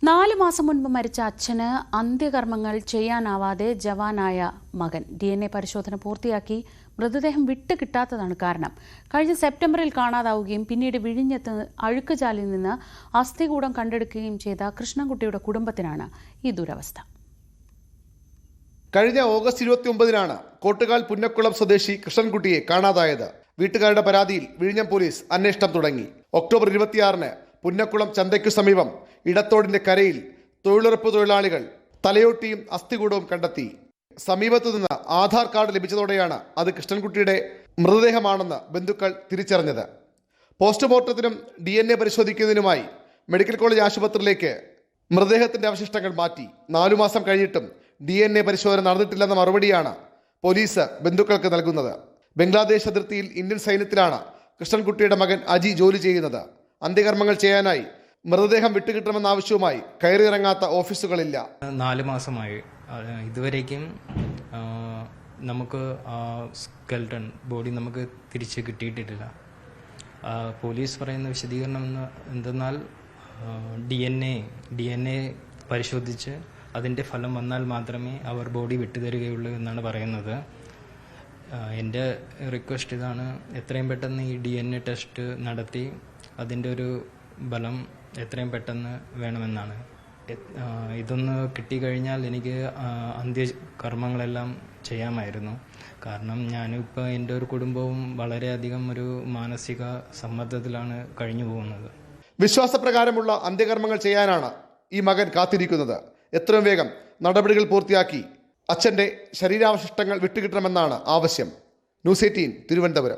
4 മാസം മുൻപ് മരിച്ച അച്ഛന് അന്ത്യകർമ്മങ്ങൾ ചെയ്യാനാവാതെ ജവാനായ മകൻ DNA പരിശോധന പൂർത്തിയാക്കി മൃതദേഹം വിട്ടുകിട്ടാത്തതാണ് കാരണം. കഴിഞ്ഞ സെപ്റ്റംബറിൽ കാണാതാവുകയും പിന്നീട് വിഴിഞ്ഞത്ത് അഴുക്കുചാലിൽ നിന്ന് അസ്ഥികൂടം കണ്ടെടുക്കുകയും ചെയ്ത കൃഷ്ണൻകുട്ടിയുടെ കുടുംബത്തിനാണ് ഈ ദുരവസ്ഥ. കഴിഞ്ഞ ഓഗസ്റ്റ് 29-നാണ് കോട്ടുകാൽ പുന്നക്കുളം സ്വദേശി കൃഷ്ണൻകുട്ടിയെ കാണാതായത്. വീട്ടുകാരുടെ പരാതിയിൽ വിഴിഞ്ഞം പോലീസ് അന്വേഷണം തുടങ്ങി. ഒക്ടോബർ 26-ന് പുന്നക്കുളം ചന്തയ്ക്കു സമീപം ഇടത്തോടിന്റെ കരയിൽ തൊഴിലുറപ്പ് തൊഴിലാളികൾ തലയോട്ടിയും അസ്ഥികൂടവും കണ്ടെത്തി. സമീപത്തു നിന്ന് ആധാർ കാർഡ് ലഭിച്ചതോടെയാണ് അത് കൃഷ്ണൻകുട്ടിയുടെ മൃതദേഹമാണെന്ന് ബന്ധുക്കൾ തിരിച്ചറിഞ്ഞത്. പോസ്റ്റ്മോർട്ടത്തിനും DNA പരിശോധിക്കുന്നതിനുമായി മെഡിക്കൽ കോളേജ് ആശുപത്രിയിലേക്ക് മൃതദേഹത്തിന്റെ അവശിഷ്ടങ്ങൾ മാറ്റി. 4 മാസം കഴിഞ്ഞിട്ടും DNA പരിശോധന നടന്നിട്ടില്ലെന്ന മറുപടിയാണ് പോലീസ് ബന്ധുക്കൾക്ക് നൽകുന്നത്. ബംഗ്ലാദേശ് അതിർത്തിയിൽ ഇന്ത്യൻ സൈന്യത്തിലാണ് കൃഷ്ണൻകുട്ടിയുടെ മകൻ അജി ജോലി ചെയ്യുന്നത്. അന്ത്യകർമ്മങ്ങൾ ചെയ്യാനായി മൃതദേഹം വിട്ടുകിട്ടണമെന്ന ആവശ്യവുമായി കയറിയിറങ്ങാത്ത ഓഫീസുകളില്ല. 4 മാസമായി ഇതുവരേക്കും നമുക്ക് സ്കെൽട്ടൺ ബോഡി നമുക്ക് തിരിച്ച് കിട്ടിയിട്ടില്ല. പോലീസ് പറയുന്ന വിശദീകരണം എന്തെന്നാൽ DNA പരിശോധിച്ച് അതിൻ്റെ ഫലം വന്നാൽ മാത്രമേ അവർ ബോഡി വിട്ടുതരികയുള്ളൂ എന്നാണ് പറയുന്നത്. എൻ്റെ റിക്വസ്റ്റ് ഇതാണ്, എത്രയും പെട്ടെന്ന് ഈ DNA ടെസ്റ്റ് നടത്തി അതിൻ്റെ ഒരു ബലം എത്രയും പെട്ടെന്ന് വേണമെന്നാണ്. ഇതൊന്ന് കിട്ടിക്കഴിഞ്ഞാൽ എനിക്ക് അന്ത്യകർമ്മങ്ങളെല്ലാം ചെയ്യാമായിരുന്നു. കാരണം ഞാനിപ്പോൾ എൻ്റെ ഒരു കുടുംബവും വളരെയധികം ഒരു മാനസിക സമ്മർദ്ദത്തിലാണ് കഴിഞ്ഞു പോകുന്നത്. വിശ്വാസപ്രകാരമുള്ള അന്ത്യകർമ്മങ്ങൾ ചെയ്യാനാണ് ഈ മകൻ കാത്തിരിക്കുന്നത്. എത്രയും വേഗം നടപടികൾ പൂർത്തിയാക്കി അച്ഛൻ്റെ ശരീരാവശിഷ്ടങ്ങൾ വിട്ടുകിട്ടണമെന്നാണ് ആവശ്യം. ന്യൂസ് 18 തിരുവനന്തപുരം.